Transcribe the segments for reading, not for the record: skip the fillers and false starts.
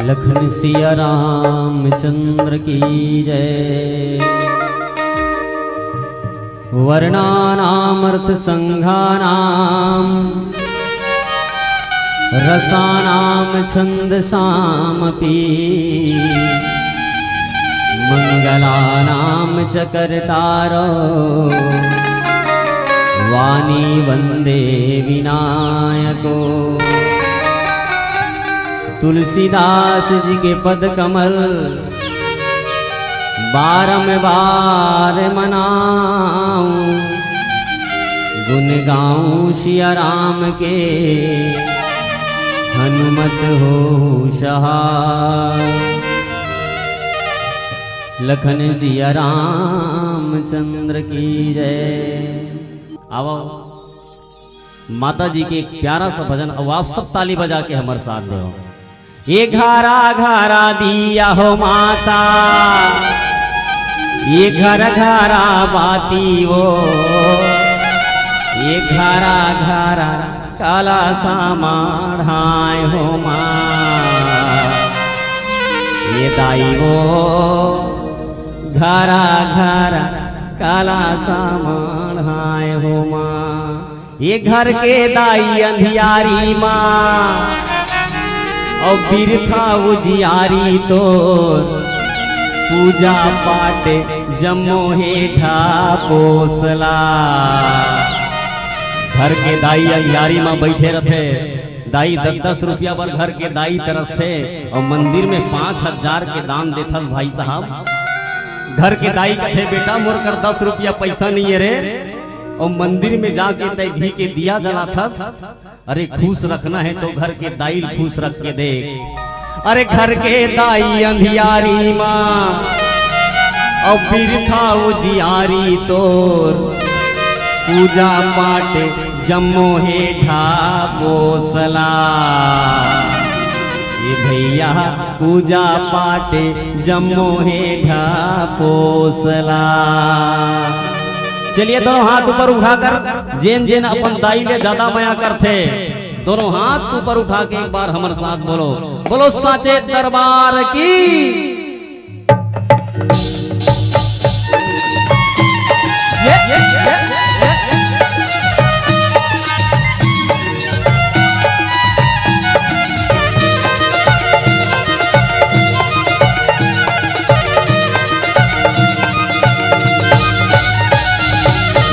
लखन सिया रामचंद्र की जय। वर्णानामर्थ संघानाम रसानाम छंदसामपि मंगलानाम च कर्तारो वाणी वंदे विनायको। तुलसीदास जी के पद कमल बारंबार मनाऊं, गुण गाऊं सिया राम के हनुमत हो सहाय। लखन सिया रामचंद्र की जय। आओ माता जी के एक प्यारा सा भजन, अब आप सब ताली बजा के हमारे साथ दो। ये घरा घरा दिया हो माता, ये घर घरा बाती वो, ये घरा घरा काला सामान हाय हो माँ। ये दाई वो घरा घरा काला सामान हाय हो माँ। ये घर के दाई अंधियारी माँ, और बिरथा उजियारी तो पूजा पाठ जमो हेठा पोसला। घर के दाई अंधियारी माँ बैठे रहे, दाई 10-10 रुपया पर घर के दाई तरफ थे, और मंदिर में 5,000 के दान देता भाई साहब। घर के दाई कहे बेटा मोर कर 10 रुपया पैसा नहीं है रे, और मंदिर में जाके तय घी के दिया जला था। अरे खुश रखना है तो घर के दाई खुश रख के दे। अरे घर के दाई अंधियारी माँ, और बिरथा उजियारी तोर पूजा पाठ जम्मो हेठा पोसला। ये भैया पूजा पाठ जम्मो हेठा पोसला। चलिए दोनों हाथ ऊपर उठाकर, जेन जेन अपन दाई ले ज्यादा माया करते, दोनों हाथ ऊपर उठा के एक बार हमारे साथ बोलो, बोलो साचे दरबार की।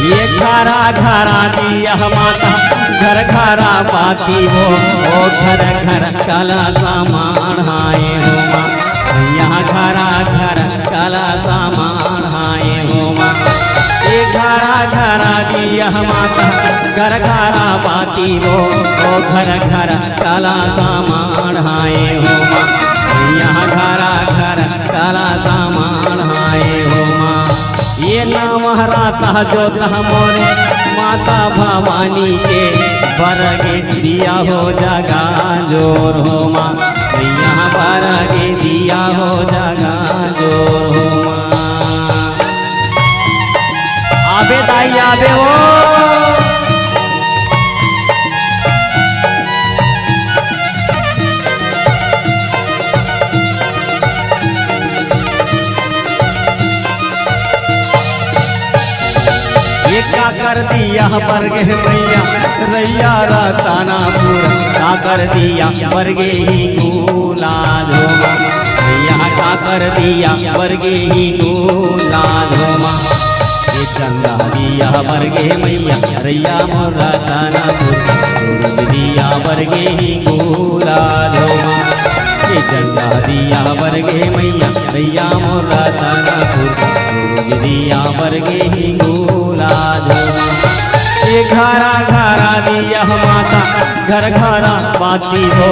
ये घरा घरा दिया माता, घर घरा बाती वो, घर घर काला सामान हाय हो माँ। यहाँ घरा घर काला सामान हाय हो माँ। ये घरा घरा दिया माता, घर घरा बाती वो, घर घर काला सामान हाय हो माँ। यहाँ घरा घर काला सामान हाय हो माँ। ये नाम हराता जो मोरे माता भवानी के, बरगे दिया हो जगा जोर हो माँ। यहाँ बरगे दिया हो जगा जोर हो माँ। आबे दाई आबे हो, क्या कर दिया बरगे मैया रैया रताना पूरा, क्या कर दिया बरगे ही गुलाल हो माँ। मैया क्या कर दिया बरगे ही गुलाल हो माँ। ये चंदा दिया बरगे मैया रैया मोर रताना पूरा, सूरज दिया बरगे ही गुलाल हो माँ। ये चंदा दिया बरगे मैया रैया मोर रताना पूरा, सूरज दिया बरगे ही गुलाल हो माँ। ये घरा घरा दिया माता, घर घरा बाती हो,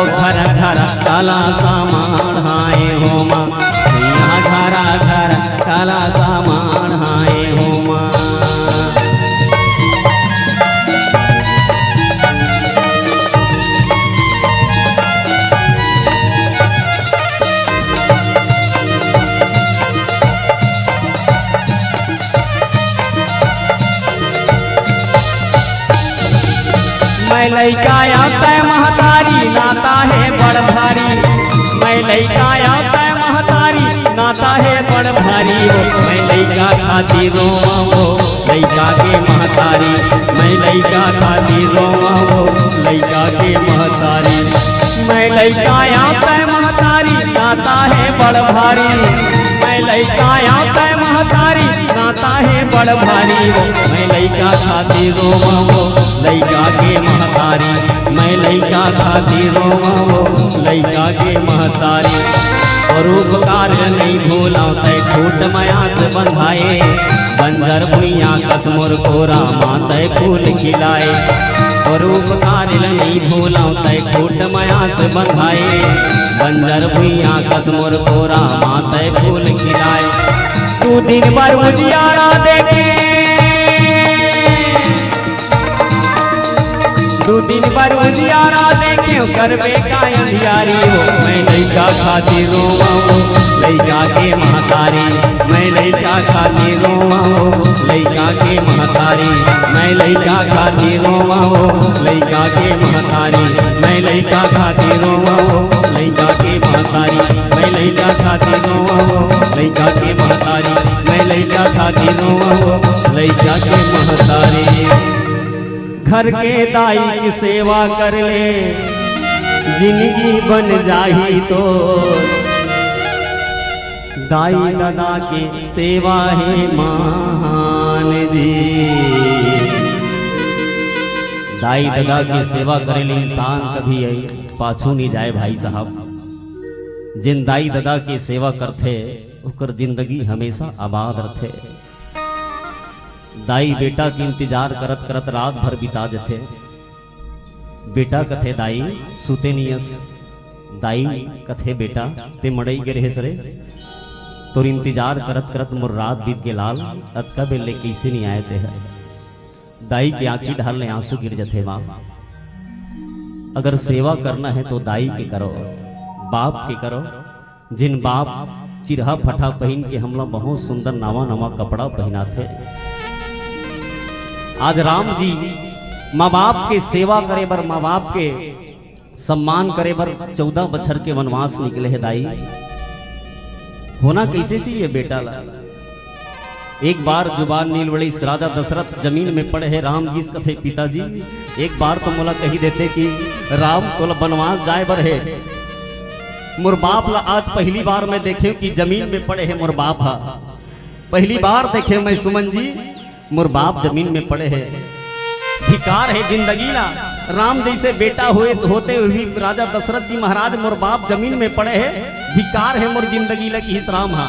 घर घरा काला सामान हाय हो माँ। यहाँ घरा घरा काला सामान हाय हो माँ। मैं लैका आता महतारी, नाता है बड़ भारी। लइका आता महतारी नाता है बड़ भारी हो, मैं लइका खातिर रोवा हो लइका के महतारी, मैं लइका खातिर रोवा हो लइका के महतारी। मैं लइका आता महतारी नाता है बड़ भारी, मैं लइका आता महतारी नाता है बड़ भारी हो, मैं लइका खातिर रोवा हो लइका के महतारी, मैं लइका खातिर रोवा हो लइका के महतारी। और उपकार नहीं भूला तय खूट मयात बंधाए, बंजर भुइया कसमुर कोरा मातय फूल खिलाए। और उपकार नहीं भूला तय खूट मयात बंधाए, बंजर भुइया कसमुर कोरा मातय फूल खिलाए। तू दिन भर उजियारा देखे, तू दिन भर उजियारा देखे करबे का अंधियारी हो, मैं लइका खातिर रोवा हो लइका के महतारी, मैं लइका खातिर रोवा हो लइका के महतारी, मैं लइका खातिर रोवा हो लइका के महतारी, मैं लइका खातिर रोवा हो लइका के महतारी, मैं लइका खातिर रोवा हो लइका के महतारी, मैं लइका खातिर रोवा हो लइका के महतारी। घर के दाई की सेवा कर ले जिंदगी बन जाही तो, दाई दादा की सेवा है महान जी। दाई दादा की सेवा करे ले इंसान कभी पाछू नहीं जाए भाई साहब। जिन दाई दादा की सेवा करते उकर जिंदगी हमेशा आबाद रथे। दाई बेटा की इंतजार करत करत रात भर बिता देते। बेटा कथे दाई सुते नियस, दाई कथे बेटा ते मड़ई के रहे सरे तोर इंतजार करत करत मोर रात बीत के लाल, अतका बेले कैसे नहीं आए थे। दाई की आंखी ढाल ले आंसू गिर जाते। माँ अगर सेवा करना है तो दाई के करो, बाप के करो। जिन बाप चिरहा फटा पहन के हमला बहुत सुंदर नवा नवा कपड़ा पहना थे, आज राम जी माँ बाप के सेवा करे बर, माँ बाप के सम्मान करे बर 14 बछर के वनवास निकले है। दाई होना कैसे चाहिए बेटा ला। एक बार जुबान नीलवड़ी राजा दशरथ जमीन में पड़े है राम जी कथे पिताजी, एक बार तो मोला कही देते कि राम तो वनवास जाए बर है। मोर बाप ला आज पहली बार मैं देखे कि जमीन में पड़े है मोर बाप हा, पहली बार देखे मैं सुमन जी मोर बाप जमीन में पड़े है। धिकार है जिंदगी ना, राम जैसे बेटा होते हुए भी राजा दशरथ जी महाराज मोर बाप जमीन में पड़े है। धिकार है मोर जिंदगी लगी इस राम हा।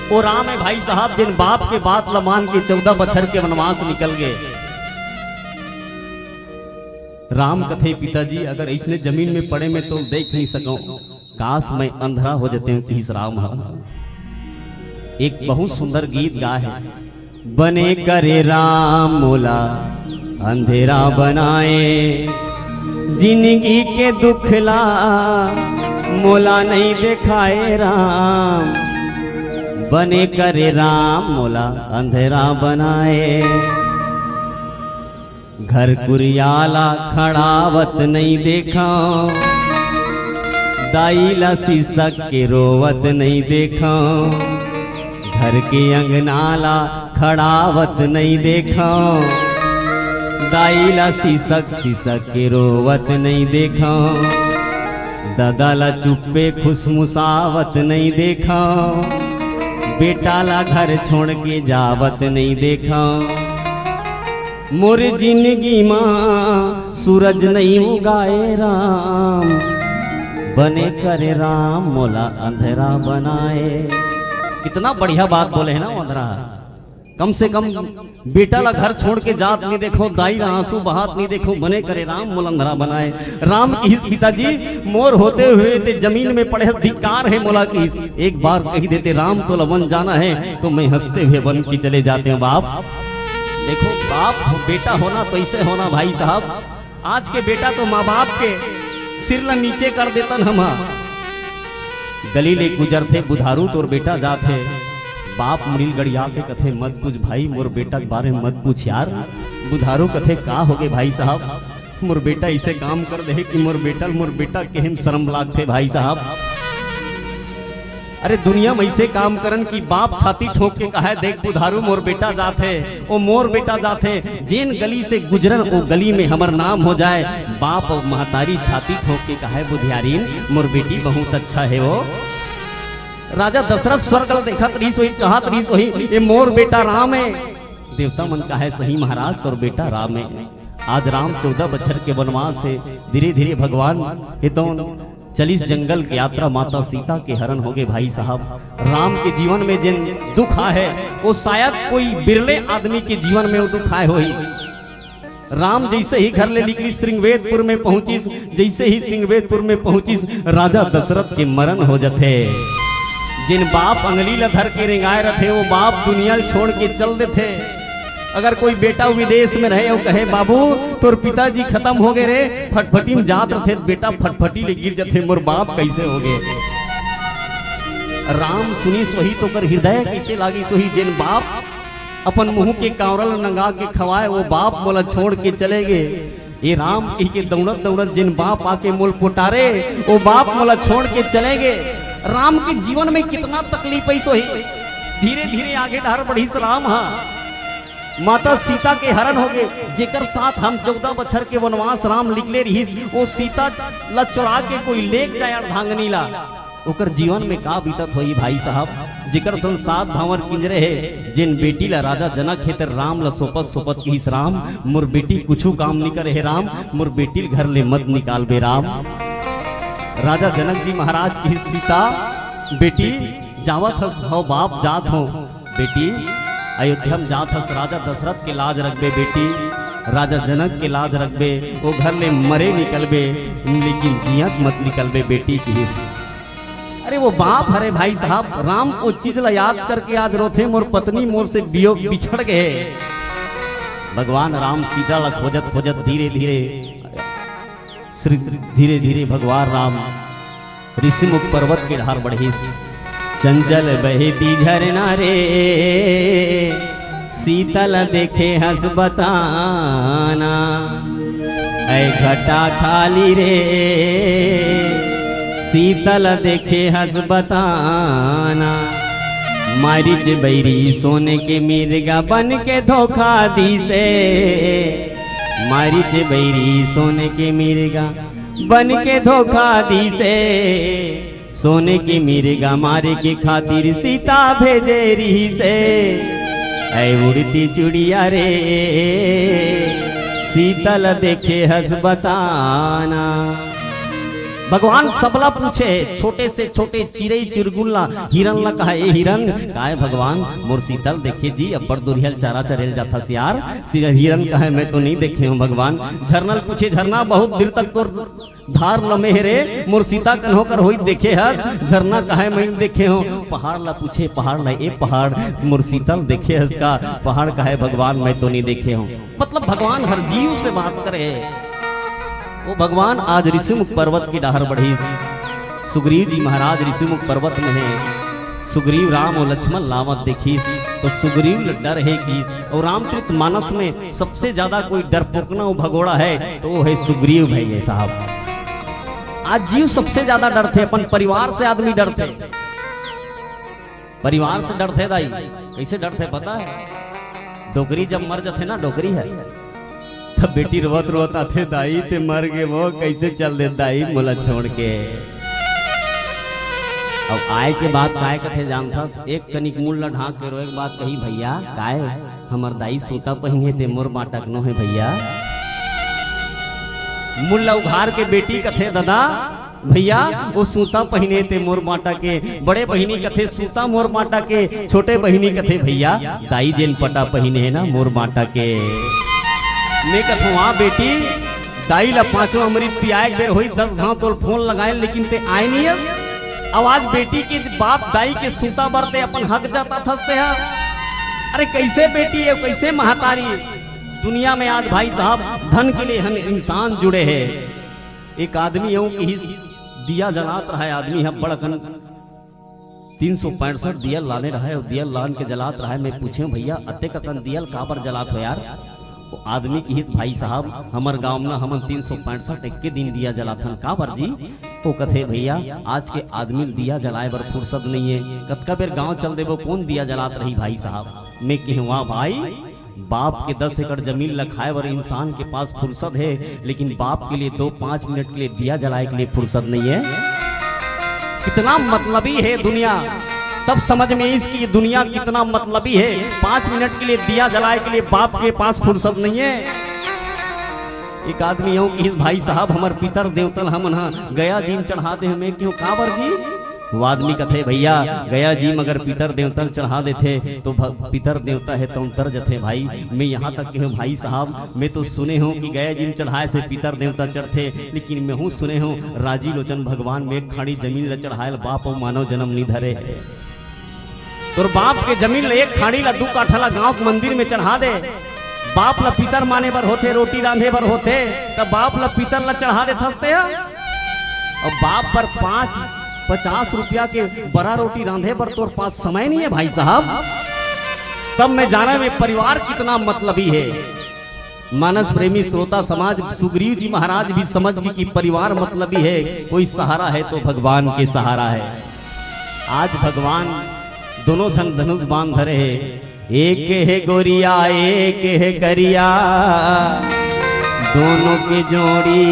वो राम है भाई साहब जिन बाप के बात ल मान के 14 बछर के वनवास निकल गए। राम कथे पिताजी अगर इसने जमीन में पड़े में तो देख नहीं सको, काश मैं अंधा हो जाते हूँ इस राम हा। एक बहुत सुंदर गीत गा है, बने करे राम मोला अंधेरा बनाए, जिंदगी के दुखला मोला नहीं दिखाए राम। बने करे राम मोला अंधेरा बनाए, घर कुरियाला खड़ावत नहीं देखा, दाईला शीशक के रोवत नहीं देखा, घर के अंगनाला खड़ावत नहीं देखा, दाईला शीशक के रोवत नहीं देखा, दादाला चुप्पे खुशमुसावत नहीं देखा, बेटा ला घर छोड़ के जावत नहीं देखा। मोर जिंदगी माँ सूरज नहीं उगाए राम, बने करे राम मोला अंधेरा बनाए। कितना बढ़िया बात बोले है ना अंधेरा। कम से कम बेटा ला घर छोड़ के जात नहीं देखो, दाई ला आंसू बहात नहीं देखो, बने करे राम मोला अंधेरा बनाए। राम की पिताजी मोर होते हुए ते जमीन में पड़े धिक्कार है मोला की। एक बार कही देते राम तो वन जाना है तो मैं हंसते हुए वन की चले जाते हैं। बाप देखो, बाप बेटा होना तो ऐसे होना भाई साहब। आज के बेटा तो माँ बाप के सिर ला नीचे कर देतन। हम गली ले गुजरते बुधारू तोर बेटा जाते, बाप मुरील गड़िया के कथे मत पूछ भाई, मोर बेटा के बारे में मत पूछ यार। बुधारू कथे का हो गए भाई साहब, मोर बेटा इसे काम कर दे कि मोर बेटा केहन शर्म लागते भाई साहब। अरे दुनिया में ऐसे काम करन की बाप छाती ठोक के कहा देख बुधारू मोर बेटा जाते ओ मोर बेटा जाते जेन गली से गुजरन ओ गली में हमर नाम हो जाए। बाप और महतारी छाती ठोक के कहा बुधियारीन मोर बेटी बहुत अच्छा है वो। राजा दशरथ स्वर्ग देखत रही सोई कहत रही सोई ये मोर बेटा राम है। देवता मन का है सही महाराज तोर बेटा राम है। आज राम 14 बछर के वनवास से धीरे धीरे भगवान हितों 40 जंगल की यात्रा माता सीता के हरण हो गए। भाई साहब राम के जीवन में जिन दुख है वो शायद कोई बिरले आदमी के जीवन में वो दुख आए हो। राम जैसे ही घर ले निकली श्रृंगवेदपुर में पहुंची, जैसे ही श्रृंगवेदपुर में पहुंची राजा दशरथ के मरण हो जाते। जिन बाप अंगली ला धर के रेंगाए रहे वो बाप दुनिया छोड़ के चल देते। अगर कोई बेटा विदेश में रहे और कहे बाबू तोर पिताजी खत्म हो गए रे, फटफटी में जात रहे बेटा फटफटी ले गिर जाते मोर बाप कैसे हो गए। राम सुनी सोही तो कर हृदय कैसे लागी सोही। जिन बाप अपन मुंह के कावरल नंगा के खवाए वो बाप मोला छोड़ के चले गए। ये राम के दौड़त दौड़त जिन बाप आके मोल पोटारे वो बाप मोला छोड़ के चले गए। राम के जीवन में कितना तकलीफ है सोही। धीरे धीरे आगे ढार बढ़ी राम माता सीता के हरण हो गए। जेकर साथ हम 14 बछर के वनवास राम निकले रही वो सीता ला चुरा के कोई लेक जाए अर्धांगनी ला ओकर जीवन में का बीतत होई। भाई साहब जेकर संसाद भावर किंजरे है जिन बेटी ला राजा जनक है तर राम ला सोपत सोपत की राम मोर बेटी कुछ काम नहीं करे है राम मोर बेटी घर ले मत निकाल बे राम। राजा जनक जी महाराज की सीता बेटी जावत हो बाप जात हो बेटी अयोध्या में जात हस राजा दशरथ के लाज रखबे बेटी राजा जनक के लाज रखबे वो घर ले मरे निकलबे लेकिन जियत मत निकलबे बेटी की हिस्स। अरे वो बाप हरे भाई साहब राम को चीज ला याद करके याद रोथे मोर पत्नी मोर से बिछड़ गए। भगवान राम सीता ला खोजत खोजत धीरे धीरे भगवान राम ऋषिमुख पर्वत के ढार बढ़े। चंचल बहती झरना रे शीतल देखे हंस बताना ऐ घटा खाली रे शीतल देखे हंस बताना। मारिच बैरी सोने के मिर्गा बन के धोखा दी से मारिच बैरी सोने के मिर्गा बन के धोखा दी से सोने की मिर्गा मारे के खातिर सीता भेजे रही से ऐ उड़ती चुड़िया रे शीतल देखे हंस बताना। भगवान सबला पूछे छोटे से छोटे चिड़ई चिरगुल्ला हिरन ला कहा ए हिरन काहे भगवान मोर शीतल देखे जी अब्बर दुरियल चारा चरेल जाता सियार हिरन कहे मैं तो नहीं देखे हूँ भगवान। झरनल पूछे झरना बहुत दिल तक तो धार लमे रे मोर सीता कन्हो कर होई देखे है झरना कहे मैं देखे हूँ। पहाड़ ला पूछे पहाड़ ला ए पहाड़ मोर शीतल देखे हस का पहाड़ कहे भगवान मैं तो नहीं देखे हूँ। मतलब भगवान हर जीव से बात करे। वो भगवान आज ऋषिमुख पर्वत की डाहर बढ़ी। सुग्रीव जी महाराज ऋषिमुख पर्वत में है। सुग्रीव राम और लक्ष्मण लावत देखी तो सुग्रीव डर है कि और रामचरित मानस में सबसे ज्यादा कोई डरपोकना भगोड़ा है तो वो है सुग्रीव भाई साहब। आज जीव सबसे ज्यादा डरते अपन परिवार से आदमी डरते परिवार से डरते दाई कैसे डरते पता है। डोगरी जब मर जाते ना डोगरी है तब बेटी रोवत रोवत आते दाई ते मर गए वो कैसे चल दे दाई मोला छोड़ के। अब आए के बाद काय कथे जानता एक तनिक मूल ला ढाक के रोए के बाद कही भैया काय हमर दाई सूता पहिने ते मोर बाटक नो है भैया। मुल्ला उघार के बेटी कथे दादा भैया वो सूता पहिने थे मोर माटा के। बड़े बहिनी कथे सूता मोर माटा के। छोटे बहिनी कथे भैया दाई जेन पटा पहिने है ना मोर माटा के। मैं कथू हाँ बेटी दाई ला 5वां अमृत पियाए बेर हुई 10 घाव तो फोन लगाए लेकिन ते आए नहीं है। आवाज बेटी के बाप दाई के सूता बरते अपन हक जाता था से। अरे कैसे बेटी है कैसे महतारी। दुनिया में आज भाई साहब धन के लिए हम इंसान जुड़े हैं। एक आदमी यूं कि दिया जलात रहा है आदमी है बड़कन 365 दिया लाने रहा है और दिया लान के जलात रहा है। मैं पूछे भैया अत्ते कतन दियल का पर जलात हो यार। वो आदमी की हित भाई साहब हमार गांव में हमन 365 एक के दिन दिया जलाथन का पर जी तो कथे भैया आज के आदमी दिया जलाए बर फुर्सत नहीं है, कतका बेर गांव चल देवो कौन दिया जलात रही भाई साहब। मैं कहूँ भाई बाप के 10 एकड़ जमीन लखाए बर इंसान के पास फुर्सत है, लेकिन बाप के लिए 2-5 मिनट के लिए दिया जलाए के लिए फुर्सत नहीं है। कितना मतलबी है दुनिया, तब समझ में इसकी ये दुनिया कितना मतलबी है। 5 मिनट के लिए दिया जलाए के लिए बाप के पास फुर्सत नहीं है। एक आदमी यूं कि भाई साहब हमार पितर देवतल हम ना गया जी चढ़ा दे हमें क्यों काबर जी। वो आदमी कथे भैया गया जी मगर पितर देवतल चढ़ा देते तो पितर देवता है तो उतर जथे भाई। मैं यहाँ तक के हूँ भाई साहब मैं तो सुने हूँ कि गया जी चढ़ाए से पितर देवता चढ़ते, लेकिन मैं हूँ सुने हूँ राजी लोचन भगवान में एक खाड़ी जमीन ल चढ़ाए बाप और मानव जन्म नहीं धरे। तो बाप के जमीन एक खाड़ी ला 2 काठा गांव के मंदिर में चढ़ा दे। बाप ला पितर माने बर होते, रोटी रांधे बर होते, तब बाप ला पितर ला चढ़ा दे थसते और बाप पर 5-50 रुपया के बड़ा रोटी रांधे बर तोर पास समय नहीं है भाई साहब। तब मैं जाना में परिवार कितना मतलबी है। मानस प्रेमी श्रोता समाज सुग्रीव जी महाराज भी समझ गए कि परिवार मतलबी है, कोई सहारा है तो भगवान के सहारा है। आज भगवान दोनों जन धनुष बांध धरे है, एक है गोरिया एक है करिया, दोनों की जोड़ी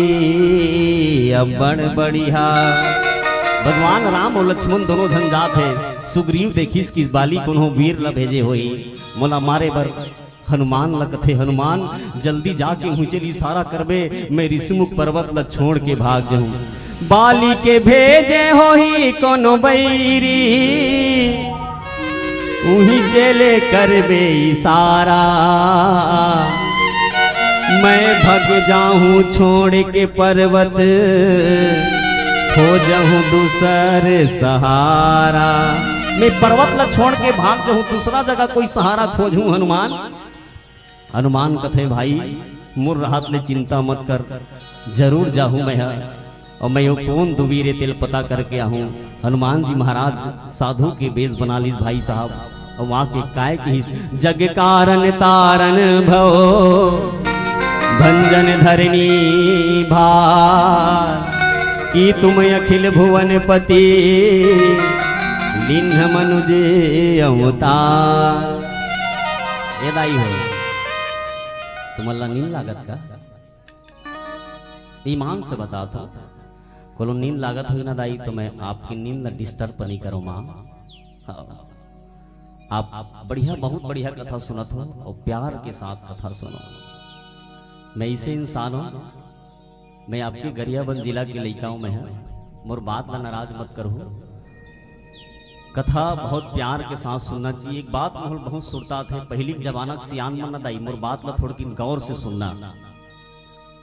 अब बड़ बढ़िया। भगवान राम और लक्ष्मण दोनों जन जात है। सुग्रीव देखिस किस बाली को वीर ला भेजे होई मोला मारे बर हनुमान लगते। हनुमान जल्दी जाके हुचली सारा करबे, मैं ऋषिमुख पर्वत ला छोड़ के भाग जाऊं। बाली के भेजे होई कोनो बैरी, उही चले करबे इशारा। मैं भग जाऊं छोड़ के पर्वत, हो जाऊं दूसर सहारा। मैं पर्वत ला छोड़ के भाग जाऊं दूसरा जगह कोई सहारा खोजूं। हनुमान कथे भाई मुर राहत ले चिंता मत कर, जरूर जाऊं मैं और मैं यो कौन दुबीरे तिल पता करके आहूं। हनुमान जी महाराज साधु के बेस बना ली भाई साहब और वहां के काय की जग कारण तारण भव भंजन धरनी भार, की तुम अखिल भुवन पति लिन्ह मनुजे अवतार। ये दाई हो तुम्हारा नींद लागत का? ईमान से बता तो कोलो नींद लागत हो ना दाई तो मैं आपकी नींद ला डिस्टर्ब नहीं करो माँ। आप बढ़िया बहुत बढ़िया कथा सुनत हो और प्यार के साथ कथा सुनो। मैं इसे इंसान हूँ, मैं आपके गरियाबंद जिला के लड़काओं में हूँ, मोर बात ला नाराज मत करो। कथा बहुत प्यार के साथ सुनना चाहिए। एक बात मोर बहुत सुनता थे पहली जमाना सियान मन दाई मोर बात ला थोड़ी गौर से सुनना।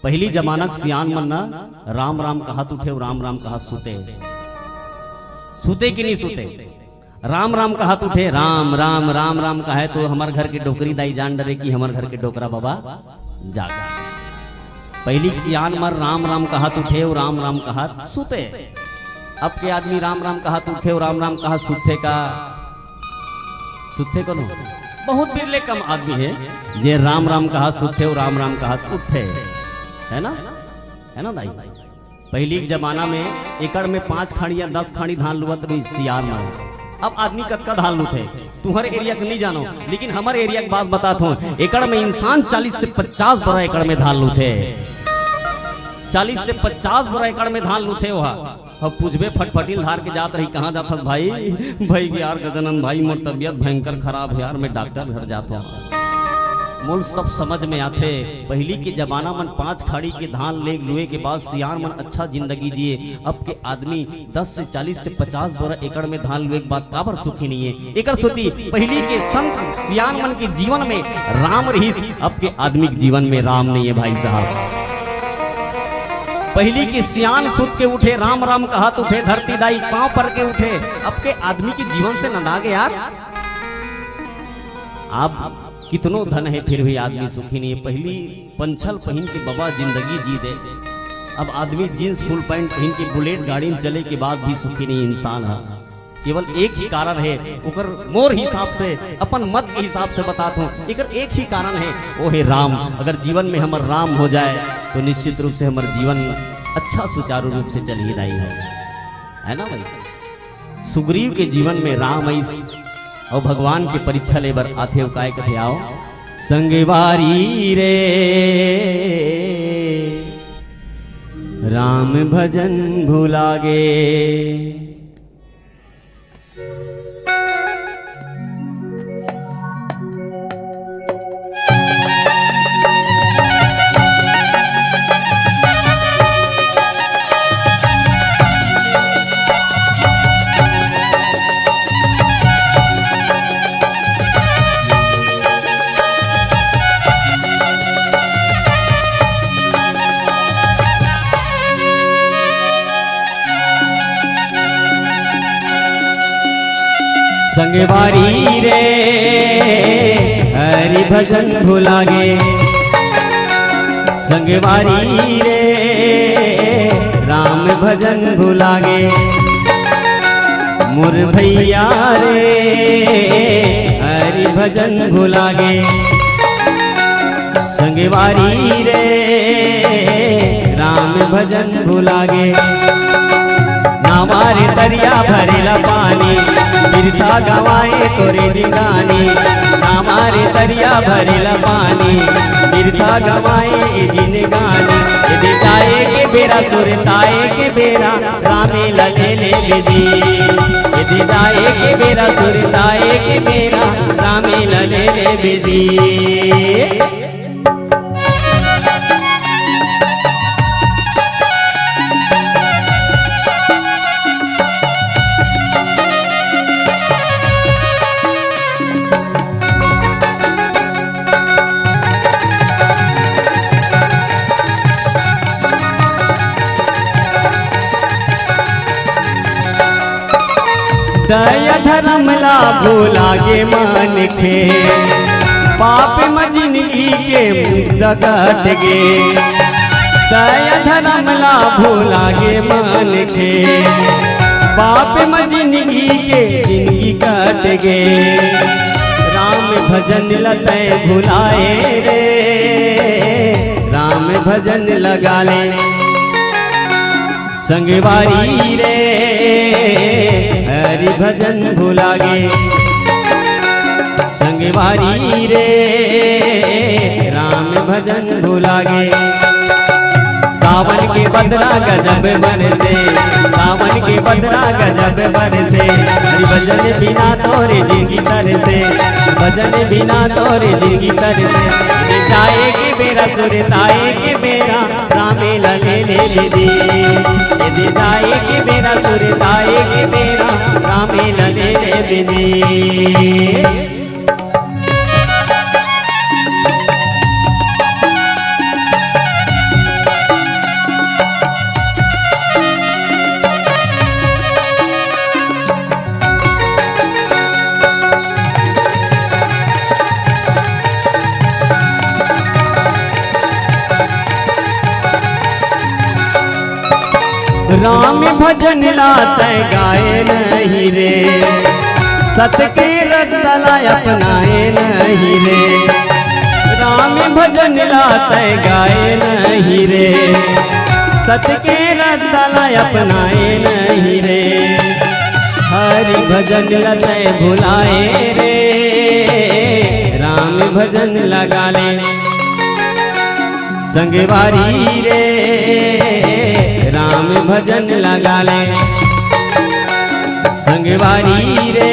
पहली जमाना सियान मन ना राम राम कहा उठे और राम राम कहा सुते। सुते कि नहीं सुते? राम राम कहा उठे, राम राम राम राम कहे तो हमारे घर के डोकरी दाई जान डरे कि हमारे घर के डोकरा बाबा जागा। पहली सियान मर राम राम कहा उठे और राम राम कहा सुते। अब के आदमी राम राम कहा उठे और राम राम कहा सुते का सुते को नो बहुत बिरले कम आदमी है ये राम राम कहा सुते और राम राम कहा उठे, है ना दाई। पहली जमाना में एकड़ में 5 खाड़ी या 10 खाड़ी धान लुवत रही सियार में। अब आदमी कक्का धान लूटे तुम्हारे एरिया के नहीं जानो, लेकिन हमारे एरिया की बात बताता हूँ। एकड़ में इंसान 40 से 50 बड़ा एकड़ में धान लूटे। 40 से 50 बड़ा एकड़ में धान लूटे वहाँ। अब पूछबे फटफटिल धार के जात रही कहाँ जाता भाई? भाई यार गजानन भाई मोर तबियत भयंकर खराब है यार, मैं डॉक्टर घर जाता हूँ। मूल सब समझ में आते। पहली के जमाना मन 5 खाड़ी के धान ले लुए के बाद सियार मन अच्छा जिंदगी जिए। अब के आदमी 10 से 40 से 50 बोरा एकड़ में धान लुए के बाद काबर सुखी नहीं है। एकड़ सुती पहली के संत सियान मन के जीवन में राम रही, अब के आदमी के जीवन में राम नहीं है भाई साहब। पहली के सियान सुत के उठे, राम राम कहा तो उठे, धरती दाई पांव पर के उठे। अब के आदमी के जीवन से नदागे यार। आप कितनो धन है फिर भी आदमी सुखी नहीं है। पहली पंछल पहन के बाबा जिंदगी जी दे, अब आदमी जींस फुल पैंट पहन के बुलेट गाड़ी में चले के बाद भी सुखी नहीं इंसान है। केवल एक ही कारण है, उकर मोर हिसाब से अपन मत के हिसाब से बताता हूँ, एक ही कारण है, वो है राम। अगर जीवन में हमार राम हो जाए तो निश्चित रूप से हमारे जीवन अच्छा सुचारू रूप से चल ही रही है ना भाई। सुग्रीव के जीवन में राम और भगवान के परीक्षा लेबर आथे उकाय कथे आओ संगवारी रे राम भजन भुलागे। संगवारी रे हरि भजन भुलागे। संगवारी रे राम भजन भुलागे। मोर भैया रे हरि भजन भुलागे। संगवारी रे राम भजन भुलागे। नामारे दरिया भरेला पानी बिरसा गवाए तोरे जिंगानी। नामारे दरिया भरेला पानी बिरसा गवाए जिंगानी। यदि जाए के बेरा सुरताए के बेरा रामे लगे ले विधि। यदि जाए के बेरा सुरताए के बेरा रामे लगे ले विधि। दया धर्म ला भुलागे मन के पाप में जिंदगी के मुद्दा कट गे। दया धर्म ला भुलागे मन के पाप में जिंदगी कट गे। राम भजन लते भुलाए रे राम भजन लगा ले। संगवारी रे हरि भजन भुलागे। संगवारी रे राम भजन भुलागे। सावन के बदरा गजब बरसे सावन के बदरा गजब बरसे। हरि भजन बिना तोरे जिंदगी तरसे भजन बिना तोरे जिंदगी तरसे। जाए के बेरा सुरताए के बेरा रामे लगे ले विधि। यदि जाए के बेरा सुरताए के बेरा रामे लगे ले विधि। राम भजन लाते गाए नहीं रे सत के रतला अपनाए नहीं रे। राम भजन लाते गाए नहीं रे सत के रतला अपनाए नहीं रे। हरि भजन लते भुलाए रे राम भजन लगा ले। संगवारी रे राम भजन लगा ले। संगवारी रे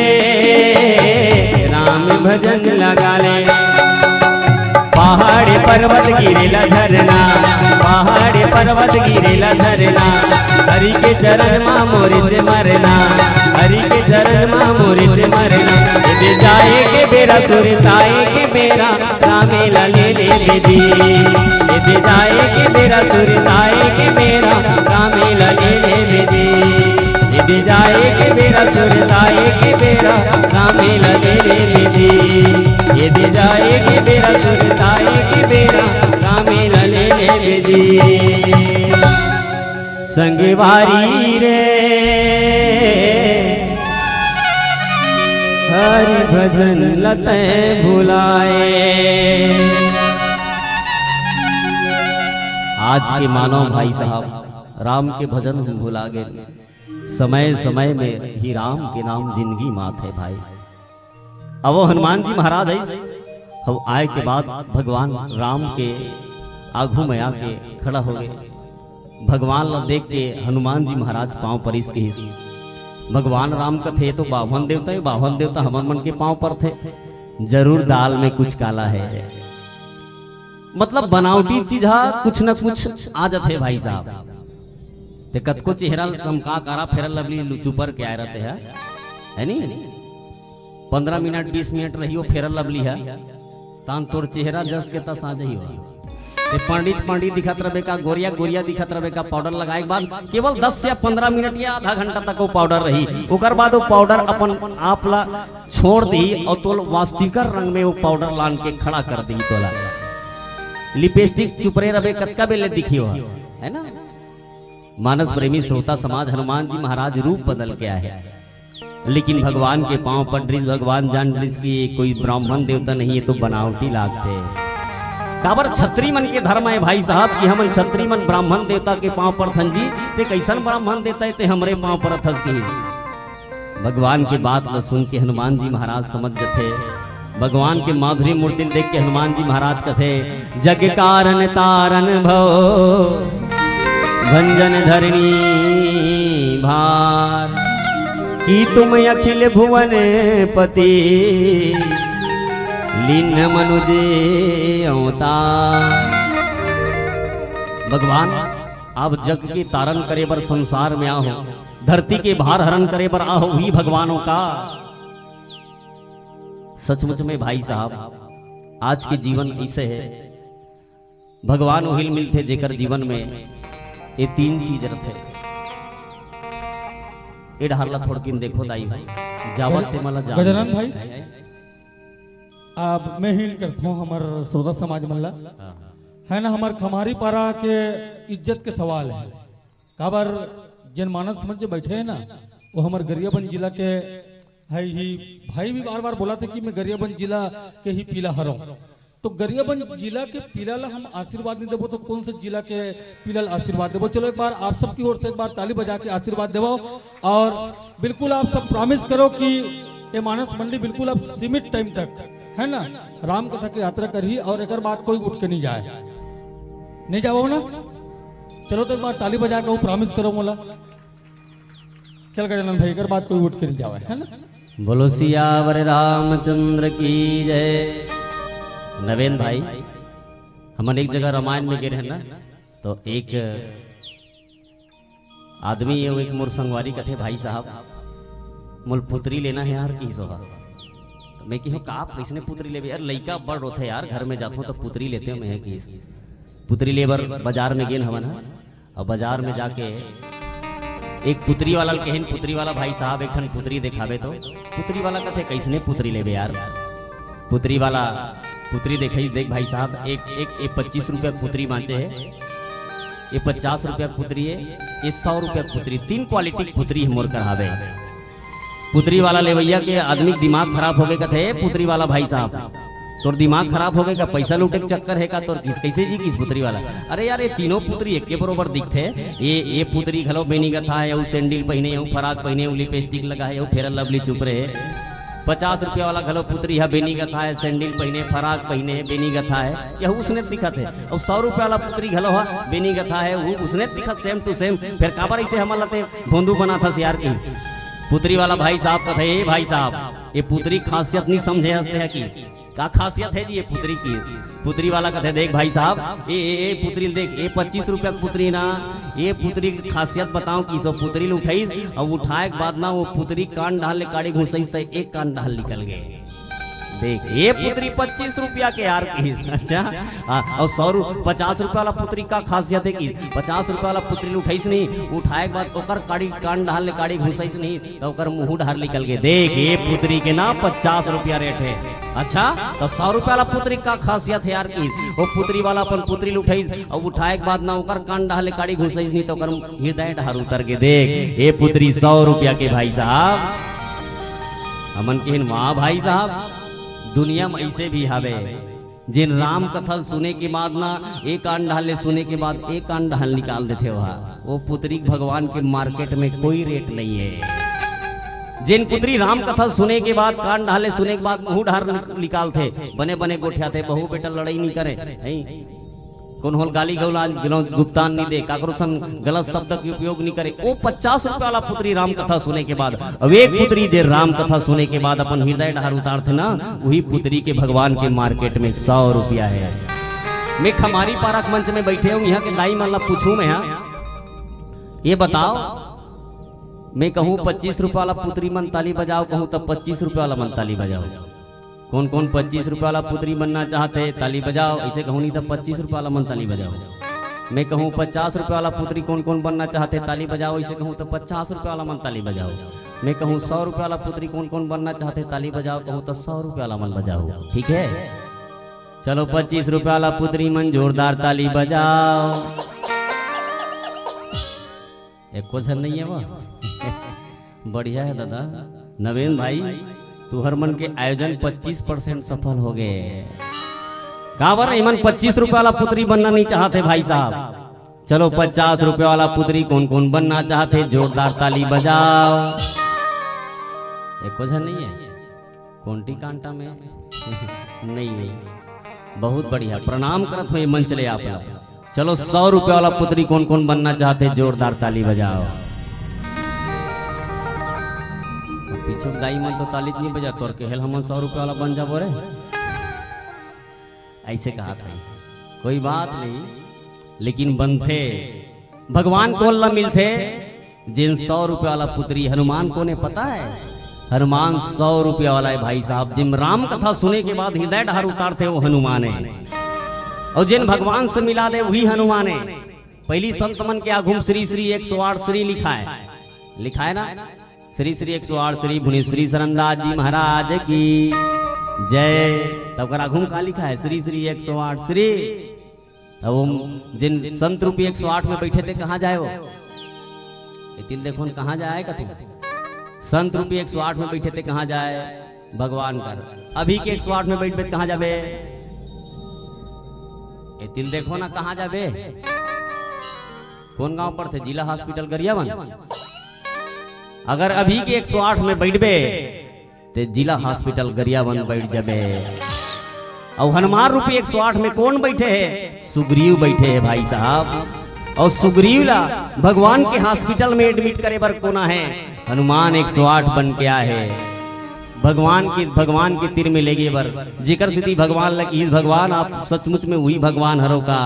राम भजन लगा ले। पहाड़ पर्वत गिरेला झरना पहाड़ पर्वत गिरेला झरना। हरि के चरण माँ मोरे से मरना हरि के चरण माँ मोरे से मरना। यदि जाए के बेरा सुरताए के बेरा रामे लगे ले विधि। यदि जाए के बेरा सुरताए के बेरा रामे लगे ले विधि। यदि जाए के बेरा सुरताए के बेरा रामे लगे ले विधि। यदि जाए के बेरा सुरताए के बेरा रामे लगे ले विधि। संगवारी रे हरि भजन लते भुलाए। आज के मानव भाई साहब राम के भजन हम भुला गए। समय समय में ही राम के नाम जिंदगी मात है भाई। अब वो हनुमान जी महाराज है हम आए के बाद भगवान राम के आगू में आके खड़ा हो गए। भगवान ला देख के हनुमान जी महाराज पांव परिस के भगवान राम का थे तो बावन देवता है, बावन देवता हमन मन के पांव पर थे। जरूर दाल में कुछ काला है, मतलब बनावटी चीज कुछ न कुछ आ जाते भाई साहब। ते कतको चेहरा समका कारा फेरल लवली चुपर के आए रहते है नहीं 15 मिनट 20 मिनट रहियो फेरल लवली है तान तोर चेहरा जस के तस आ जाइयो। पंडित दिखत रहे का, गोरिया दिखत रहे का। पाउडर लगाए के बाद केवल 10 या 15 मिनट या आधा घंटा तक वो पाउडर रही। ओकर बाद वो पाउडर अपन आप ला छोड़ दी और तोल वास्तविकर रंग में वो पाउडर लान के खड़ा कर दी। तोला लिपस्टिक चुपरे रहे कतका बेले दिखियो है ना। मानस प्रेमी श्रोता समाज हनुमान जी महाराज रूप बदल के आए, लेकिन भगवान के पांव पर दृष्ट भगवान जान दृष्ट की कोई ब्राह्मण देवता नहीं है तो बनावटी लागते। काबर छत्री मन के धर्म है भाई साहब कि हम छत्री मन ब्राह्मण देवता के पांव पर थंजी ते कैसन ब्राह्मण देवता है ते हमरे पांव पर थसती। भगवान की बात न सुन के हनुमान जी महाराज समझ थे। भगवान के माधुरी मूर्ति देख के हनुमान जी महाराज कथे जग कारण तारन भव भंजन धरणी भार की तुम अखिल भुवन पति लीन मनुजे अवतार। भगवान आप जग के तारण करे बर संसार में आओ, धरती के भार हरण करे बर आओ ही भगवानों का। सचमुच में भाई साहब आज के जीवन ऐसे है। भगवान वही मिलते जेकर जीवन में ये 3 चीज रहते। ये ढारला थोड़किन देखो दाई भाई जावत ते मला गजानन भाई अब मैं ही करता हूँ हमार श्रोता समाज मल्ला है ना। हमार खमारी पारा के इज्जत के सवाल है। काबर जिन मानस समझ बैठे हैं ना वो हमार गरियाबंद जिला के है ही भाई भी बार बार बोला था कि मैं गरियाबंद जिला के ही पीला हरों। तो गरियाबंद जिला के पीला ला हम आशीर्वाद नहीं देवो तो कौन से जिला के पीला आशीर्वाद देवो। चलो एक बार आप सबकी ओर से एक बार ताली बजा के आशीर्वाद देवो और बिल्कुल आप सब प्रॉमिस करो कि ये मानस मंडी बिल्कुल अब सीमित टाइम तक है ना राम कथा की यात्रा करी और एक बात कोई उठ के नहीं जाए, नहीं जाओ ना। चलो तो एक बार ताली बजा के वो प्रॉमिस करो मोला। चल गजानन भाई एक बात कोई उठ के नहीं जाए है ना। बोलो सियावर रामचंद्र की जय। नवेन भाई हम एक जगह रामायण में गए हैं ना तो एक आदमी है वो एक मोर संगवारी कथे भाई साहब मोल पुत्री लेना है यार की सोहा। तो मैं कहूँ का कैसने पुत्री ले यार लइका बड़ होते यार घर में जाता हूँ तो पुत्री लेते हो मैं की पुत्री लेबर बाजार में गेन हवन है। और बाजार में जाके एक पुत्री वाला कहन पुत्री वाला भाई साहब एक पुत्री दिखावे तो पुत्री वाला कथे कैसने पुत्री लेवे यार। पुत्री वाला पुत्री देखे देख भाई साहब एक 25 रुपया पुत्री मांचे है, ये 50 रुपया पुत्री है, ये 100 रुपया पुत्री। 3 क्वालिटी पुत्री मोर करावे। पुत्री वाला लेवैया के आदमी दिमाग खराब हो गए थे। पुत्री वाला भाई साहब तोर दिमाग खराब हो गए का पैसा लूटे के चक्कर है का तोर कैसे जी किस पुत्री वाला। अरे यार ये तीनों पुत्री एक के बरोबर दिखते। ये पुत्री घलो बेनी गथा है, सैंडल पहने, फराक पहने, लिपस्टिक लगाए, फेरल लवली चुप रहे। 50 रुपया वाला घलो पुत्री है, बेनी गथा है, सैंडल पहने, फराक पहने, बेनी गथा है, यह उसने दिखत है। और 100 रुपया वाला पुत्री घलो है, बेनी गथा है, वो उसने दिखत सेम टू सेम। फिर काबर ऐसे हमारा लते भोंदू बना था यार की। पुत्री वाला भाई साहब कहते हे भाई साहब ये पुत्री खासियत नहीं समझे हंसते है कि क्या खासियत है जी ये पुत्री की। पुत्री वाला कहते देख भाई साहब ये पुत्री देख ये 25 रुपया पुत्री ना, ये पुत्री की खासियत बताऊं कि सो पुत्री उठाई और उठाए के बाद ना वो पुत्री कान डाल ले काड़ी घुसई से एक कान डाल निकल गए। देख ये पुत्री 25 रुपया के यार की। अच्छा और 50 रुपया वाला पुत्री का खासियत है कि 50 रुपया वाला पुत्री उठाई से नहीं, उठाए के बाद ओकर काड़ी कान डाल ले काड़ी घुसई से नहीं तो ओकर मुंह ढार निकल गए। देख ये पुत्री के ना 50 रुपया रेट है। अच्छा तो 100 रुपया वाला पुत्री का खासियत है यार की। वो पुत्री वाला अपन पुत्री उठाई और उठाए के बाद ना ओकर कान डाल ले काड़ी घुसई से नहीं तो ओकर हृदय ढार उतर के। देख ये पुत्री 100 रुपया के भाई साहब। अमन के वाह भाई साहब दुनिया में ऐसे भी हावे जिन राम कथा सुने के बाद ना एक कान ढाल ले सुने के बाद एक कान ढाल निकाल देते वहाँ। वो पुत्री भगवान के मार्केट में कोई रेट नहीं है। जिन पुत्री राम कथा सुने के बाद कान ढाले सुने के बाद मुंह ढार निकाल थे बने बने गोठिया थे बहु बेटा लड़ाई नहीं करे कौन होल गाली गौलाज गुप्तान नहीं दे काकरोसन गलत शब्द के उपयोग नहीं करे। वो 50 रुपया वाला पुत्री राम कथा सुने के बाद अब एक पुत्री दे राम कथा सुने के बाद अपन हृदय ढार उतार थे ना वही पुत्री के भगवान के मार्केट में 100 रुपया है। मैं खमारी पारक मंच में बैठे हूँ यहाँ के दाई मतलब पूछूं मैं यहाँ ये बताओ मैं कहूँ 25 रुपया वाला पुत्री मन ताली बजाओ कहूँ तब 25 रुपया वाला मन ताली बजाओ। कौन कौन 25 रुपया वाला पुत्री बनना चाहते हैं ताली बजाओ। ऐसे कहूँ नहीं तब 25 रुपया वाला मन ताली बजाओ। मैं कहूँ 50 रुपया वाला पुत्री कौन कौन बनना चाहते हैं ताली बजाओ। ऐसे कहूँ तो 50 रुपया वाला मन ताली बजाओ। मैं कहूँ 100 रुपया वाला पुत्री कौन कौन बनना चाहते हैं ताली बजाओ कहूँ तो 100 रुपया वाला मन बजाओ। ठीक है चलो 25 रुपया वाला पुत्री मन जोरदार ताली बजाओ। एक को झन नहीं है वह बढ़िया है दादा नवीन भाई तुहर मन के आयोजन 25% सफल हो गए। काबर इमन 25 रुपया वाला पुत्री बनना नहीं चाहते भाई साहब। चलो 50 रुपया वाला पुत्री कौन कौन बनना चाहते जोरदार ताली बजाओ। एक को झन नहीं है कोंटी कांटा में नहीं नहीं बहुत बढ़िया प्रणाम करत हो मंच ले आप। चलो 100 रुपया वाला पुत्री कौन कौन बनना चाहते जोरदार ताली बजाओ। पीछे दाई मन तो ताली नहीं बजा तोर के हेल हम 100 रुपया वाला बन जाबो रे ऐसे कहा था कोई बात नहीं लेकिन बनते भगवान कौन ला मिलते जिन 100 रुपया वाला पुत्री हनुमान को ने पता है हनुमान 100 रुपया वाला है भाई साहब। जिन राम कथा सुने के बाद हृदय ढार उतारते वो हनुमान है और जिन भगवान से मिला दे वही हनुमान है। पहली संत मन के आगुम श्री श्री 108 श्री लिखा है ना श्री श्री 108 श्री भुवनेश्वरी शरणदास जी महाराज की जय। तब कर आगुम का लिखा है श्री श्री 108 श्री। अब जिन संत रूपी 108 में बैठे थे कहाँ जाए वो तिल देखो कहाँ जाए का तुम संत रूपी 108 में बैठे थे कहाँ जाए भगवान कर। अभी के 108 में बैठ बैठ कहाँ जाबे ये तिल देखो ना कहाँ जाबे कौन गांव पर थे जिला हॉस्पिटल गरियाबंद। अगर अभी के 108 में बैठबे ते जिला हॉस्पिटल गरियाबंद बैठ जाबे। और हनुमान रूपी 108 में कौन बैठे है सुग्रीव बैठे है भाई साहब। और सुग्रीव ला भगवान के हॉस्पिटल में एडमिट करे बर कोना है हनुमान 108 बन के आए है भगवान के तीर में लेगे बर जिकर सिद्धि भगवान लगी भगवान आप सचमुच में वही भगवान हरो का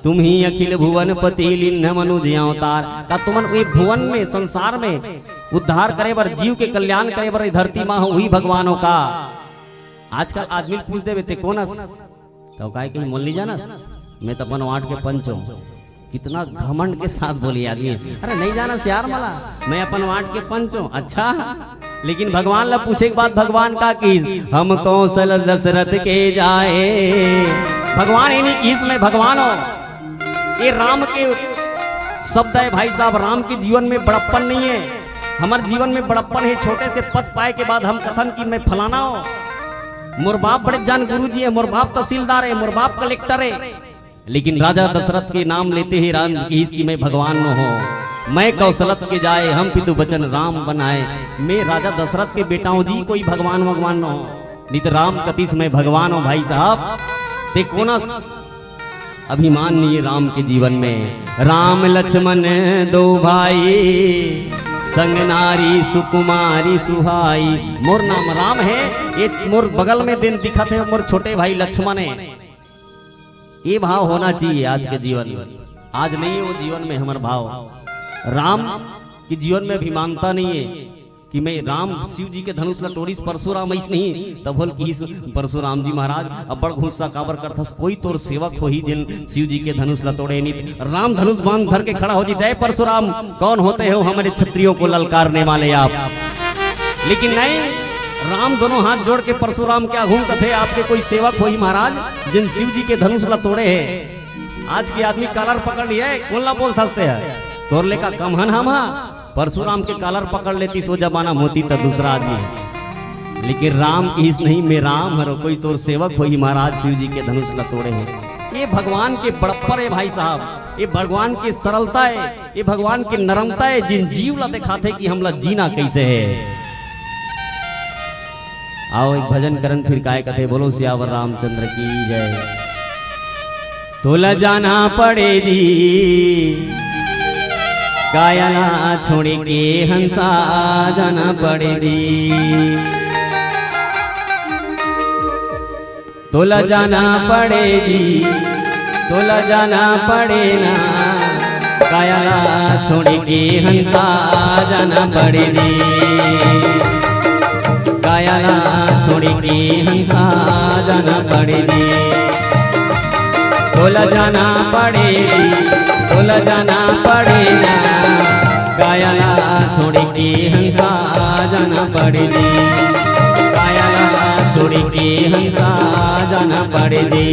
तुम ही अखिल भुवन पति लिन्ह मनुज अवतार का तुमन वही भुवन में संसार में उद्धार करे बर जीव के कल्याण करे बर धरती माँ हो वही भगवानों का। आजकल आदमी पूछ देवे ते कोनस तो काय कहीं मोल नहीं जानस मैं तो अपन वाट के पंच हूँ। कितना घमंड के साथ बोली आदमी अरे नहीं जानस यार मला मैं अपन वाट के पंच हूँ। अच्छा लेकिन भगवान ला पूछे के बाद भगवान का की हम कौशल दशरथ के जाए भगवान इन्हीं इसमें भगवान हो ये राम के शब्द है भाई साहब। राम के जीवन में बड़प्पन नहीं है हमारे जीवन में बड़प्पन है। छोटे से पद पाए के बाद हम कथन की मैं फलाना हो मोर बाप बड़े जान गुरु जी है मोर बाप तहसीलदार है मोर बाप कलेक्टर है। लेकिन राजा दशरथ के नाम लेते ही राम की इसकी मैं भगवान न हो मैं कौशलत के जाए हम पितु बचन राम बनाए। मैं राजा दशरथ के बेटाओं जी कोई भगवान भगवान न हो नहीं तो राम कतिस में भगवान हो भाई साहब। ते कोना अभिमान नहीं है राम के जीवन में। राम लक्ष्मण दो भाई संग नारी सुकुमारी सुहाई मोर नाम राम है ये मोर बगल में दिन दिखत है मोर छोटे भाई लक्ष्मण है। ये भाव होना चाहिए आज के जीवन में। आज नहीं है वो जीवन में हमारा भाव। राम के जीवन में अभिमानता नहीं है कि मैं राम शिव जी के धनुष ला तोड़ीस परशुराम ऐस नहीं तब बोल की परशुराम जी महाराज अब बड़ गुस्सा काबर करथस कोई तोर सेवक हो ही जिन शिव जी के धनुष ला तोड़े नहीं। राम धनुष बांध धर के खड़ा हो जीते परशुराम कौन होते हो हमारे क्षत्रियों को ललकारने वाले आप। लेकिन नहीं राम दोनों हाथ जोड़ के परशुराम क्या घूम कथे आपके कोई सेवक हो ही महाराज जिन शिव जी के धनुष ला तोड़े है। आज के आदमी कॉलर पकड़ लिया है कौन ला बोल सकते हैं तोड़ले का कमहन हम परशुराम के कॉलर पकड़ लेती सो जमाना मोती तब दूसरा आदमी। लेकिन राम की हिस नहीं मैं राम हरो कोई तोर सेवक हो ही महाराज शिव जी के धनुष ला तोड़े हैं। ये भगवान के बड़प्पर है भाई साहब। ये भगवान की सरलता है, ये भगवान की नरमता है, जिन जीव ला दिखाते कि हमला जीना कैसे है। आओ एक भजन करन फिर काय कथे, बोलो सियावर रामचंद्र की जय। तोला जाना पड़ेगी कायला छोड़ के हंसा जाना पड़ेगी, तोला जाना पड़ेगी, तोला जाना पड़ेना कायला छोड़ के हंसा जाना पड़ेगी, कायला छोड़ के हंसा जाना पड़ेगी, तोला जाना पड़ेगी, तोला जाना पड़ेगा कायला छोड़ के हंसा जाना पड़ेगी, कायला छोड़ के हंसा जाना पड़ेगी।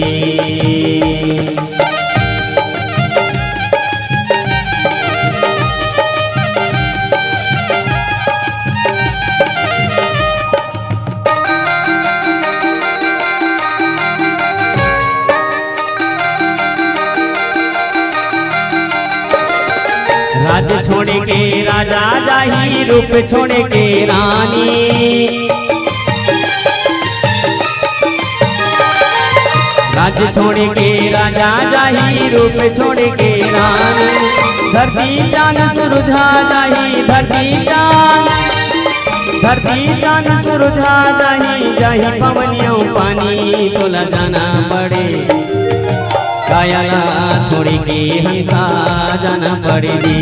राज्य छोड़ के राजा जाही, रूप छोड़ के रानी, राज्य छोड़ के राजा जाही, रूप छोड़ के रानी, धरती जान सुरझा जाही, धरती जान, धरती जान सुरझा जाही, जाही पवनियों पानी, तोला जाना पड़े कायला छोड़ के हंसा जाना पड़ेगी,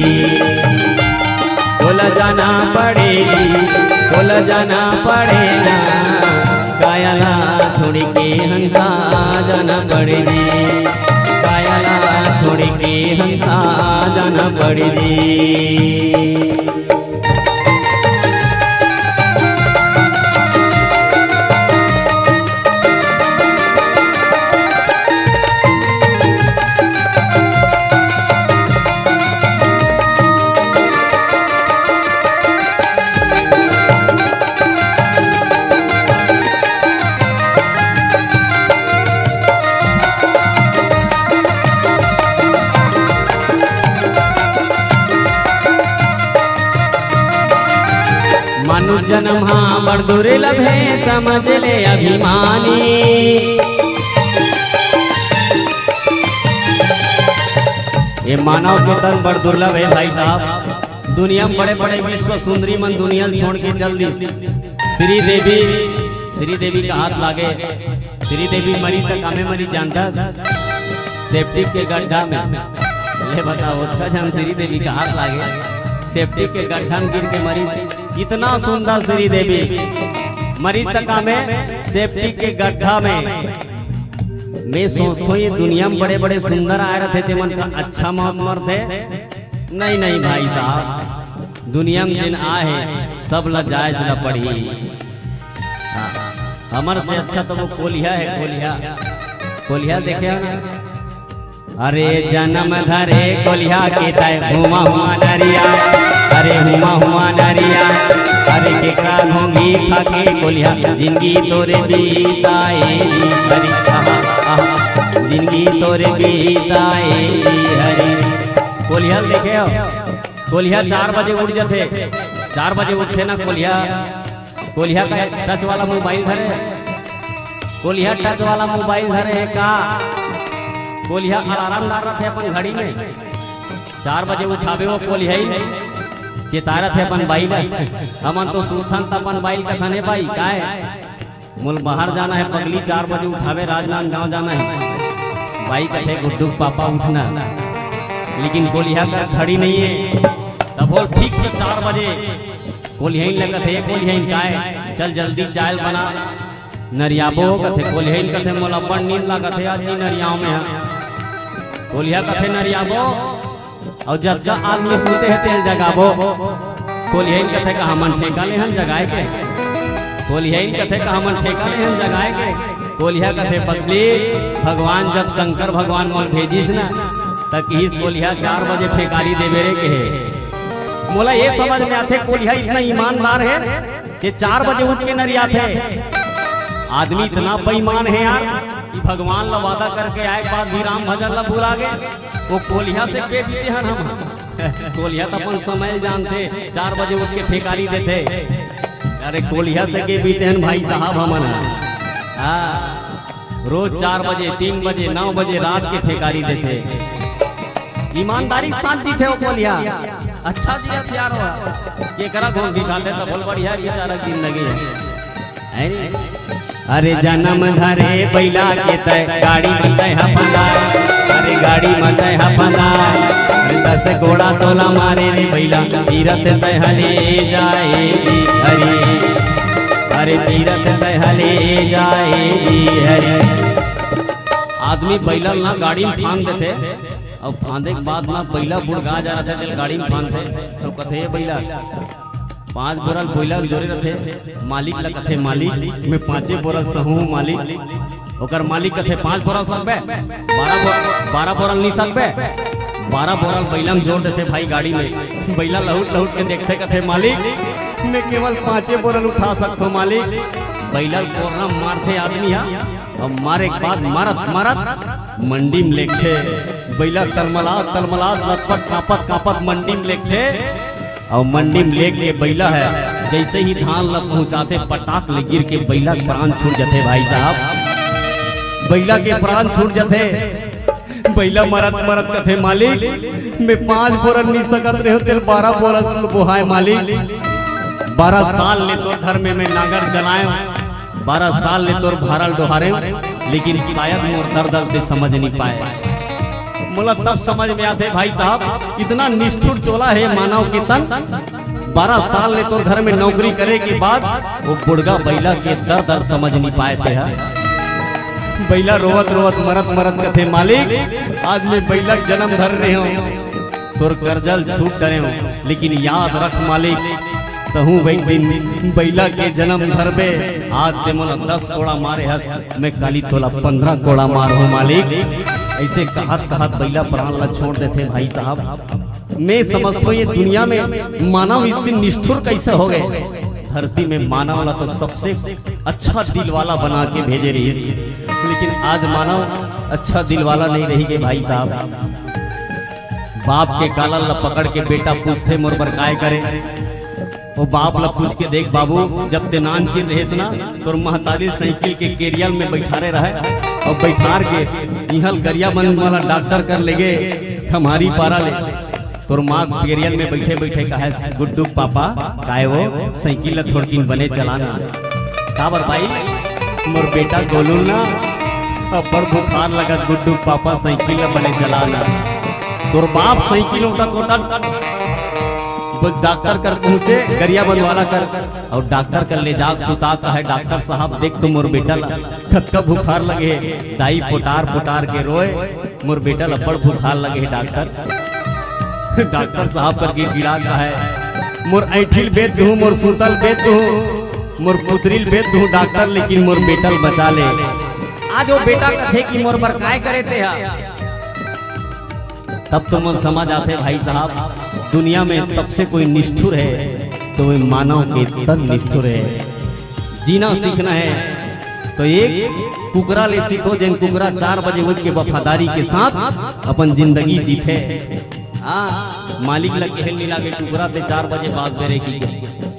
तोला जाना पड़ेगी, तोला जाना पड़ेगा कायला छोड़ के हंसा जाना पड़ेगी, कायला छोड़ के हंसा जाना पड़ेगी। मनुष्य जन्म हाँ बड़ दुर्लभ है, समझ ले अभिमानी, ये मानव के तन बड़ दुर्लभ है भाई साहब। दुनिया में बड़े बड़े विश्व सुंदरी मन दुनिया छोड़ के चल दी। श्री देवी, श्री देवी का हाथ लागे, श्री देवी मरी तक हमें मरी जानता सेफ्टी के गड्ढा में, ले बताओ उसका जब श्री देवी का हाथ लागे सेफ्टी के गड्ढा में गिर के मरी। इतना सुंदर श्री देवी मरी तका में सेफ्टी के गड्ढा में। मैं सोचता ये दुनिया में बड़े बड़े सुंदर आए रहते थे, मन का अच्छा मर थे। नहीं नहीं भाई साहब, दुनिया में जिन आए सब लजायज न पड़ी। हमर से अच्छा तो वो कोलिया है, कोलिया कोलिया देखे ना। अरे जन्म धरे कोलिया के तय हुआ हुआ नरिया, अरे हुआ हुआ नरिया, अरे के का घोंगी थके कोलिया जिंदगी तोरे बीताए हरी, जिंदगी तोरे बीताए हरी। कोलिया देखे हो, कोलिया 4 बजे उठ जाते, 4 बजे उठते ना कोलिया। कोलिया का टच वाला मोबाइल धरे, कोलिया टच वाला मोबाइल धरे है का। कोलिया अलार्म डाल रहे थे अपन घड़ी में, 4 बजे उठावे वो कोलिया ही चेतारा थे अपन बाई ने। हमन तो सूसन अपन बाई का थाने बाई का है मुल बाहर जाना है, पगली 4 बजे उठावे राजनांदगांव जाना है। बाई का थे गुड्डू पापा उठना, लेकिन कोलिया का घड़ी नहीं है। तब बोल ठीक से 4 बजे कोलिया ही लगा थे, कोलिया ही का है चल जल्दी चाय बना नरियाबो कथे। कोलिया ही कथे मोला बड़ नींद लगा थे आज नी नरियाओं में। कोलिया कथे नरियाबो और जब जब आदमी सुनते हैं तेल जगाबो। कोलिया ही कथे का हमन ठेका ले हम जगाए के, कोलिया ही कथे का हमन ठेका ले हम जगाए के। कोलिया कथे पतली भगवान जब शंकर भगवान मोल भेजिस ना तक इस कोलिया 4 बजे फेकारी देवे रे के है। मोला ये समझ में आते कोलिया इतना ईमानदार है कि 4 बजे उठ के नरिया थे। आदमी इतना बेईमान है यार, कि भगवान ला वादा करके आए बाद भी राम भजन ला भूला गए। वो कोलिया से के बीते हन हम कोलिया तो अपन समय जानते 4 बजे उठ के ठेकारी देते। अरे कोलिया से के बीते हन भाई साहब हमन रोज 4 बजे 3 बजे 9 बजे रात के ठेकारी देते। ईमानदारी के साथ जीते वो कोलिया अच्छा जी हथियार हो ये करा घोल दिखाते तो बहुत बढ़िया बेचारा जिंदगी है। अरे जन्म धरे बैला के तय गाड़ी मत हफंदा। अरे गाड़ी मत हफंदा 10 घोड़ा तोला मारे रे बैला तीरथ तय हले जाए हरी। अरे तीरथ तय हले जाए हरी। आदमी बैला ना गाड़ी में फांद देते और फांदे के बाद ना बैला बुड़गा जा रहा था गाड़ी में फांदे तो कथे बैला 5 बोरल कोयला जोरे रथे। मालिक ला कथे मालिक में 5 बोरल सहू मालिक ओकर मालिक कथे 5 बोरल सकबे 12 बोरल नहीं सकबे 12 बोरल बैला में जोड़ देते भाई गाड़ी में। बैला लहुट लहुट के देखते कथे मालिक मैं केवल 5 बोरल उठा सकता हूँ मालिक। बैला कोरना मारते आदमी और मारे के बाद मारत मारत मंडी में लेके बैला तलमला लटपट कापत कापत मंडी में लेके और मंडी में लेके बैला है जैसे ही धान ल पहुंचाते पटाख ले गिर के बैला के प्राण छूट जाते भाई साहब। बैला के प्राण छूट जाते। बैला मरत मरत कथे मालिक मैं 5 बोरल नहीं सकत रहे तेल 12 बोरल बोहाए मालिक। 12 साल ले तो घर में मैं नागर जलाए 12 साल ले तोर भारल डोहारे लेकिन शायद मोर दर्द से समझ नहीं पाए। मुला तब समझ में आते भाई साहब इतना निष्ठुर चोला है मानव के तन। 12 साल ले तोर घर में नौकरी करे के बाद वो बुढ़गा बैला के दर्द समझ नहीं पाए थे। बैला रोवत रोवत मरत मरत कथे मालिक आज मैं बैला जन्म धर रहे हो तोर कर्जल छूट करे हो लेकिन याद रख मालिक तहू भाई दिन बैला के जन्म धरबे आज से मोला 10 कोड़ा मारे हस मैं काली तोला 15 कोड़ा मार हो मालिक। ऐसे कहत कहत बैला प्राण ला छोड़ देते भाई साहब। मैं समझता हूँ ये दुनिया में मानव इतनी निष्ठुर कैसे हो गए। धरती में मानव ला तो सबसे अच्छा दिल वाला बना के भेजे रही लेकिन आज मानव अच्छा दिल वाला नहीं रही गए भाई साहब। बाप के काला ला पकड़ के बेटा पूछते मोर बर काय करे वो बाप ला पूछ के देख बाबू जब ते नान चिन रहे ना तोर महतारी साइकिल के केरियल में बैठारे रहे और बैठार के इहल गरिया बन वाला डॉक्टर कर लेगे हमारी पारा ले तोर माँ केरियल में बैठे बैठे कहे गुड्डू पापा काहे वो साइकिल ला थोड़ी दिन बने चलाना काबर भाई मोर बेटा गोलू ना अपर बुखार लगा गुड्डू पापा साइकिल ला बने चलाना। तोर बाप साइकिल उठा डॉक्टर कर पहुंचे गरिया बनवाला कर और डॉक्टर कर ले जाग सुता का है डॉक्टर साहब देख तो मोर बेटा खतका बुखार लगे दाई पोटार पोटार के रोए मोर बेटा लपड़ बुखार लगे डॉक्टर साहब कर के गिरा का है मोर ऐठिल बेद दूं मोर सुतल बेद दूं मोर पुत्रिल बेद दूं डॉक्टर लेकिन मोर बेटल बचा ले। आज वो बेटा कथे कि मोर पर काय करे थे तब तो मोर समझ आते भाई साहब दुनिया में सबसे कोई निष्ठुर है तो वह मानव के तन निष्ठुर है। जीना सीखना है तो एक कुकरा ले सीखो जिन कुकरा 4 बजे उठ के वफादारी के साथ अपन जिंदगी जीते। मालिक लग के नहीं लागे कुकरा ते 4 बजे बात करे की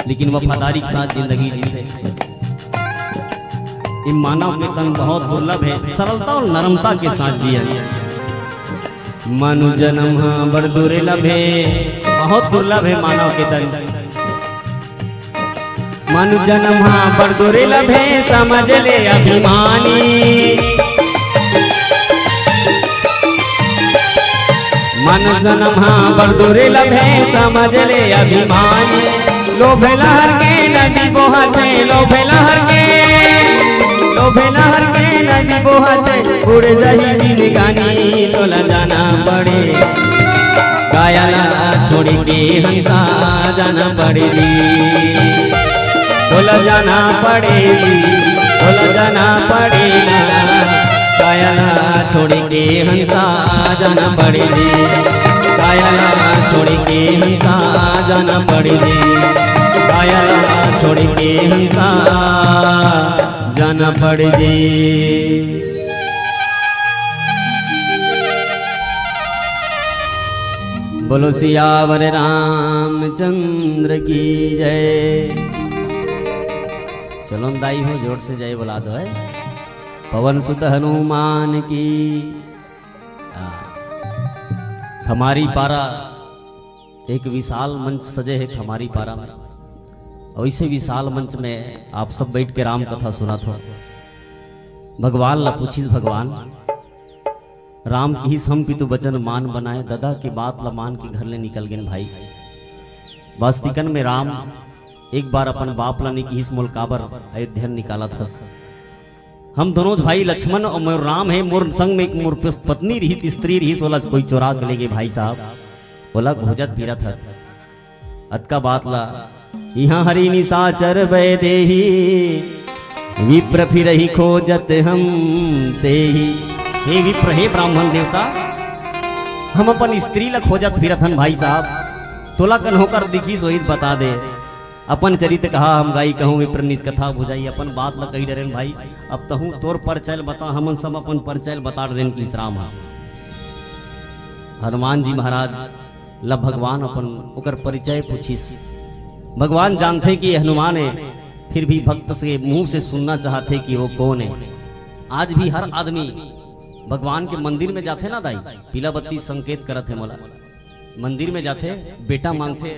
लेकिन वफादारी के साथ जिंदगी जीते। ये मानव के तन बहुत दुर्लभ है सरलता और नरमता के साथ जिया। मानु जन्म बड़ दुर्लभ है बहुत दुर्लभ है मानव के तन। मानु जन्म बड़ दुर्लभ है समझ ले अभिमानी। मानु जन्म बड़ दुर्लभ है समझ ले अभिमानी। लोभे लहर के नदी बोहते लोभे लहर के नदी बोहते उड़ जाही जिंदगानी तोला जाना पड़े कायला छोड़ के हंसा जाना पड़ेगी तोला जाना पड़ेगी तोला जाना पड़ेगा कायला छोड़ के हंसा जाना पड़ेगी कायला छोड़ के हंसा जाना पड़ेगी कायला छोड़ के हंसा जाना पड़ेगी। बोलो सियावर रामचंद्र की जय। चलो दाई हो जोर से जय बुला दो है। पवन सुत हनुमान की। खमारी पारा एक विशाल मंच सजे है खमारी पारा में, और इसे विशाल मंच में आप सब बैठ के राम कथा सुना था। भगवान ला पूछी भगवान राम की हम पितु बचन मान बनाए, दादा की बात ला मान के घर ले निकल गए भाई। वास्तविकन में राम एक बार अपन बाप ला की मोल काबर अयोध्या निकाला था। हम दोनों भाई लक्ष्मण और मोर राम है, मोर संग में एक मोर पत्नी रही स्त्री रही, सोला कोई चोरा के ले गए भाई साहब, बोला भोजत पीरा था। अतका बात ला यहाँ हरि निशाचर वै देही, विप्र फिर ही खोजत हम ते ही। हे विप्र, हे ब्राह्मण देवता, हम अपन स्त्री ला खोजत फिरत हन भाई साहब, तोला कन होकर दिखी सोहित बता दे। अपन चरित कहा हम गाई कहूँ, विप्र निज कथा बुझाई, अपन बात ला कही डरेन भाई। अब तहूँ तोर परचैल बता, हमन सब अपन परचैल बता डरेन की राम। हनुमान जी महाराज ला भगवान अपन ओकर परिचय पूछिस। भगवान जानते कि हनुमान है, फिर भी भक्त से मुंह से सुनना चाहते कि वो कौन है। आज भी हर आदमी भगवान के मंदिर में जाते ना दाई, पीला बत्ती संकेत करत है मोला। मंदिर में जाते बेटा मांगते,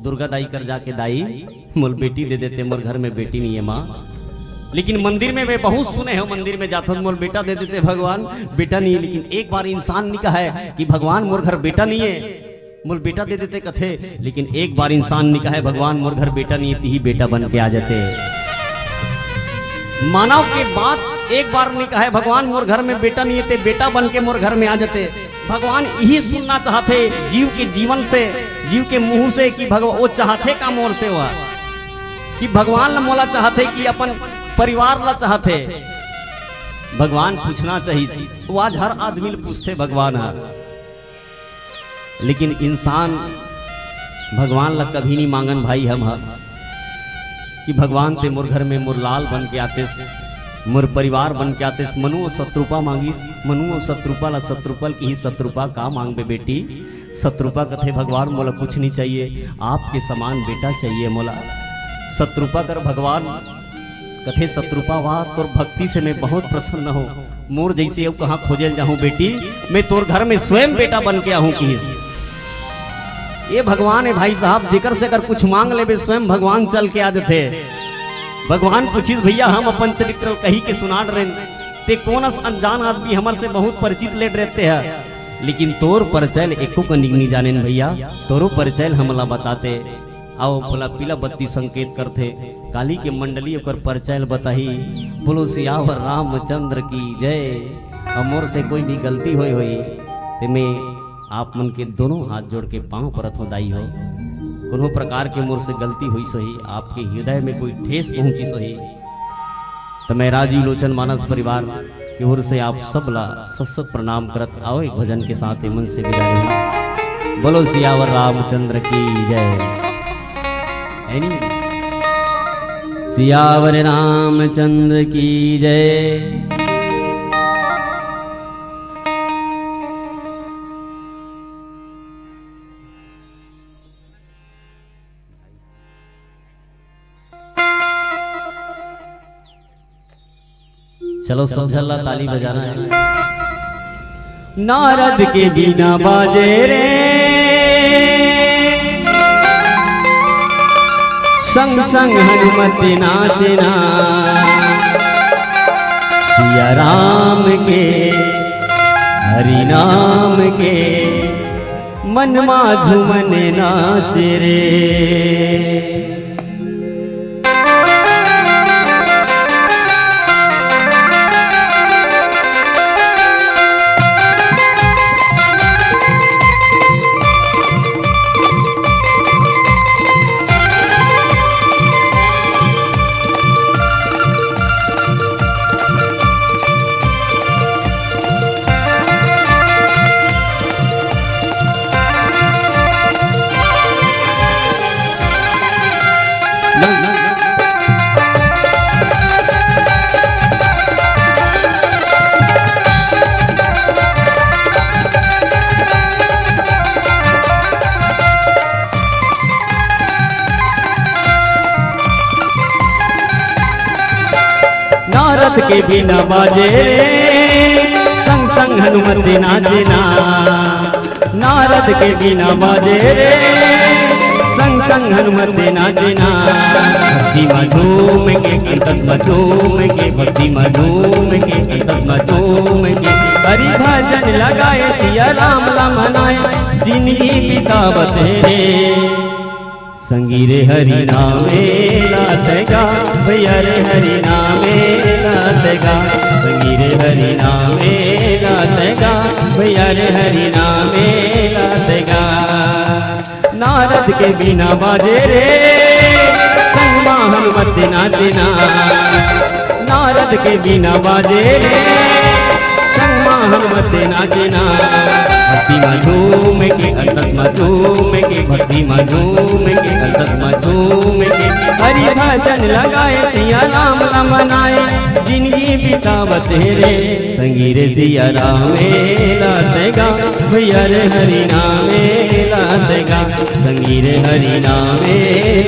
दुर्गा दाई कर जाके दाई मोल बेटी दे देते, मोर घर में बेटी नहीं है माँ। लेकिन मंदिर में वे बहुत सुने हो, मंदिर में जाते मोल बेटा दे देते भगवान, बेटा नहीं है। लेकिन एक बार इंसान ने कहा है कि भगवान मोर घर बेटा नहीं है, मोर बेटा दे देते कथे। लेकिन एक बार इंसान ने कहा है भगवान मोर घर बेटा नहीं है, ही बेटा बन के आ जाते। मानव के बात एक बार ने कहा है भगवान मोर घर में बेटा नहीं है, बेटा बन के मोर घर में आ जाते। भगवान यही सुनना चाहते जीव के जीवन से, जीव के मुंह से कि भगवान वो चाहते का मोर से हुआ कि भगवान ला मोला चाहते कि अपन परिवार ला चाहते। भगवान पूछना चाहिए, वो आज हर आदमी पूछते भगवान है। लेकिन इंसान भगवान ला कभी नहीं मांगन भाई हम कि भगवान ते मोर घर में मोर लाल बन के आते, मोर परिवार बन के आते। मनु और शत्रुपा मांगिस, मनु और शत्रुपा ला शत्रुपल की ही शत्रुपा का मांगबे बेटी। शत्रुपा कथे भगवान मोला कुछ नहीं चाहिए, आपके समान बेटा चाहिए मोला। शत्रुपा कर भगवान कथे शत्रुपा वाह तोर भक्ति से मैं बहुत प्रसन्न हूँ, मोर जैसे अब कहाँ खोजल जाऊँ बेटी, मैं तोर घर में स्वयं बेटा बन के आऊँ की। ये भगवान है भाई साहब, जिक्र से अगर कुछ मांग ले स्वयं भगवान चल के आ जाते। भगवान पूछिस भैया हम अपन चरित्र कही के सुना रहे ते कौन अनजान आदमी हमर से बहुत परिचित ले रहते हैं, लेकिन तोर परिचय एको का नहीं जाने भैया, तोरो परिचय हमला बताते। आओ बोला पीला बत्ती संकेत करते, काली के मंडली ओकर परिचय बताही। बोलो सियावर रामचंद्र की जय। अमोर से कोई भी गलती होई ते मैं आप मन के दोनों हाथ जोड़ के पांव परत हो दाई हो। कोनो प्रकार के मोर से गलती हुई सोही, आपके हृदय में कोई ठेस पहुंची सोही, तो मैं राजीव लोचन मानस परिवार की ओर से आप सब ला सत प्रणाम करत आओ एक भजन के साथ मन से विदा लें। बोलो सियावर रामचंद्र की जय। सियावर रामचंद्र की जय। चलो सब झल्ला ताली बजाना है। नारद के बिना बाजे रे संग संग हनुमति नाचना, सिया राम के हरि नाम के मन मा झूमन नाचे रे। नारद के बिना बाजे संग संग हनुमत नाचना नारद के बिना बाजे संग संग हनुमत नाचना भक्ति मधूम के अंतस मधूम के भक्ति मधूम के अंतस मधूम के हरि भजन लगाए सिया राम राम मनाए जिंदगी बितावत रे संगीरे हरि नामे नाचगा भैया रे हरि नामे नाचगा संगीरे हरि नामे नाचगा भैया रे हरि नामे नाचगा नारद के बिना बाजे रे संगमा हनुमत नाचना नारद के बिना बाजे रे संगमा हनुमत नाचना भक्ति मधूम के अंतस मधूम के भक्ति मधूम के अंतस मधूम के हरि भजन लगाए सिया राम राम मनाए जिंदगी बितावत रे संगीरे सिया रामे नाचगा भैया रे हरि नामे नाचगा संगीरे हरि नामे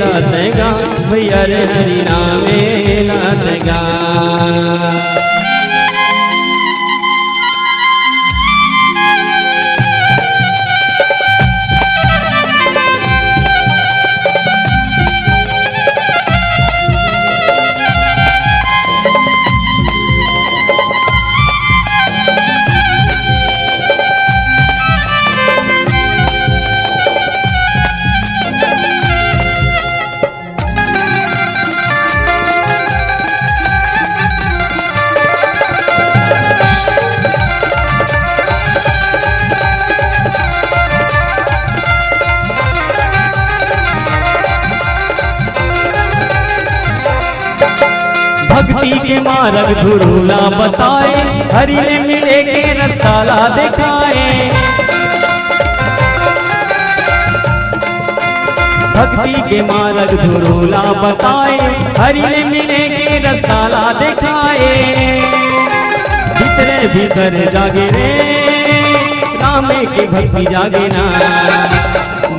नाचगा भैया रे हरि नामे नाचगा भक्ति के मार्ग धुरूला बताए हरि ने मिले के रसाला दिखाए भक्ति के मार्ग धुरूला बताए हरि ने मिले के रसाला दिखाए भीतर भीतर जागे रे राम के भक्ति जागे ना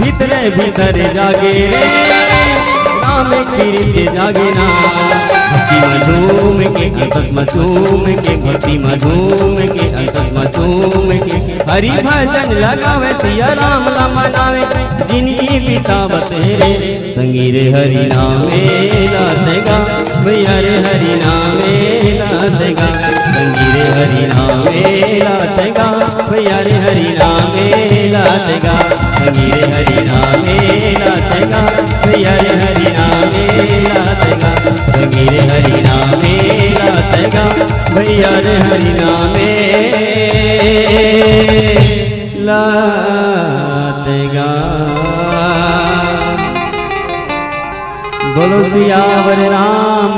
भीतर भीतर जागे रे राम की जागे ना भक्ति मधूम के अंतस मधूम के भक्ति मधूम के अंतस मधूम के हरि भजन लगावे सिया राम राम मनावे जिंदगी बितावत रे संगीरे हरि नामे नाचगा भैया रे हरि नामे नाचगा संगीरे हरि नामे नाचगा भैया रे हरि नामे नाचगा संगीरे हरि नामे नाचगा भैया रे हरि नामे नाचगा संगीरे हरि नामे नाचगा भैया रे हरि नामे नाचगा बोलो सियावर राम